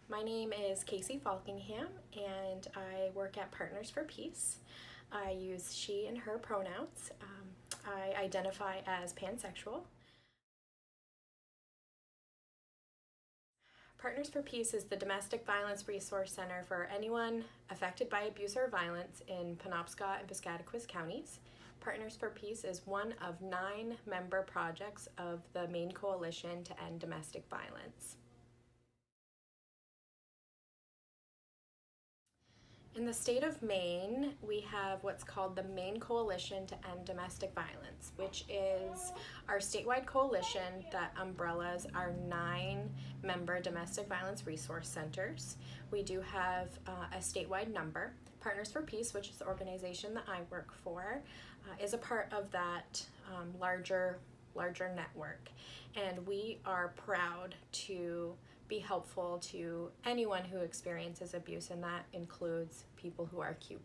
My name is Casey Falkingham and I work at Partners for Peace. I use she and her pronouns. I identify as pansexual. Partners for Peace is the domestic violence resource center for anyone affected by abuse or violence in Penobscot and Piscataquis counties. Partners for Peace is one of 9 member projects of the Maine Coalition to End Domestic Violence. In the state of Maine, we have what's called the Maine Coalition to End Domestic Violence, which is our statewide coalition that umbrellas our 9 member domestic violence resource centers. We do have a statewide number. Partners for Peace, which is the organization that I work for, is a part of that larger network. And we are proud to be helpful to anyone who experiences abuse, and that includes people who are Q+.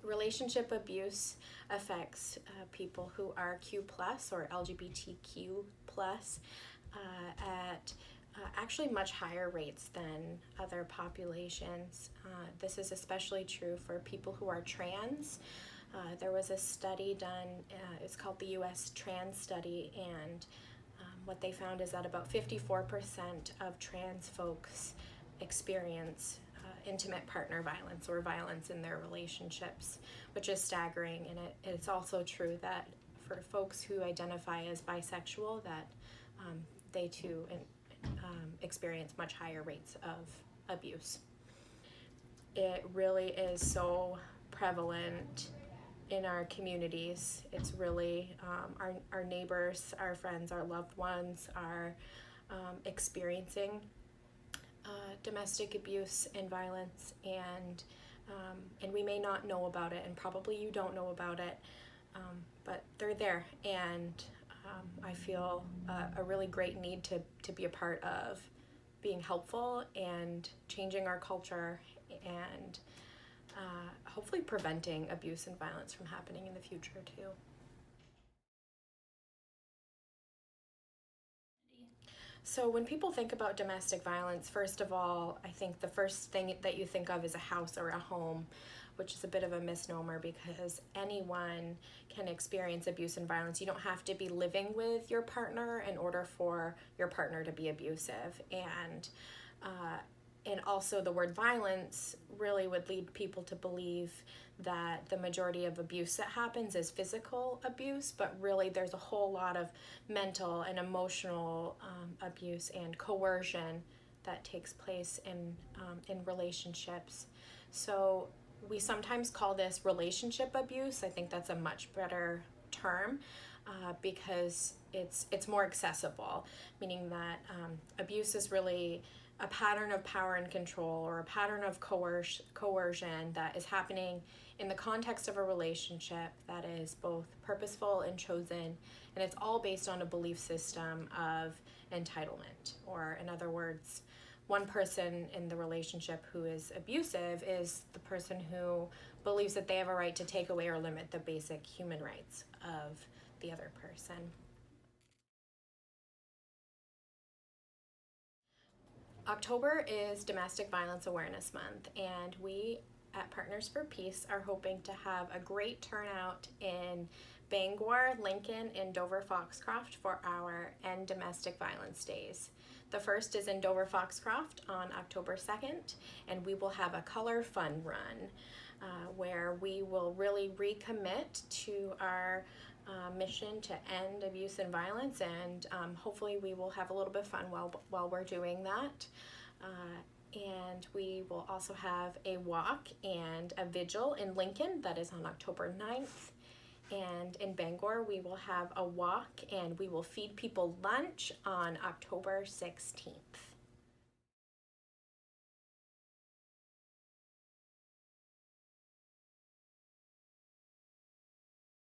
Relationship abuse affects people who are Q+ or LGBTQ+ at actually much higher rates than other populations. This is especially true for people who are trans. There was a study done, it's called the US Trans Study, and what they found is that about 54% of trans folks experience intimate partner violence or violence in their relationships, which is staggering. And it's also true that for folks who identify as bisexual, that they too experience much higher rates of abuse. It really is so prevalent in our communities. It's really our neighbors, our friends, our loved ones are experiencing domestic abuse and violence, and we may not know about it, and probably you don't know about it, but they're there, and I feel a really great need to be a part of being helpful and changing our culture and hopefully preventing abuse and violence from happening in the future too. So when people think about domestic violence, first of all, I think the first thing that you think of is a house or a home, which is a bit of a misnomer because anyone can experience abuse and violence. You don't have to be living with your partner in order for your partner to be abusive. And also the word violence really would lead people to believe that the majority of abuse that happens is physical abuse, but really there's a whole lot of mental and emotional abuse and coercion that takes place in relationships. So we sometimes call this relationship abuse. I think that's a much better term because it's more accessible, meaning that abuse is really a pattern of power and control or a pattern of coercion that is happening in the context of a relationship that is both purposeful and chosen, and it's all based on a belief system of entitlement, or in other words, one person in the relationship who is abusive is the person who believes that they have a right to take away or limit the basic human rights of the other person. October is Domestic Violence Awareness Month, and we at Partners for Peace are hoping to have a great turnout in Bangor, Lincoln, and Dover-Foxcroft for our End Domestic Violence Days. The first is in Dover-Foxcroft on October 2nd, and we will have a color fun run where we will really recommit to our mission to end abuse and violence, and hopefully we will have a little bit of fun while we're doing that. And we will also have a walk and a vigil in Lincoln that is on October 9th. And in Bangor, we will have a walk and we will feed people lunch on October 16th.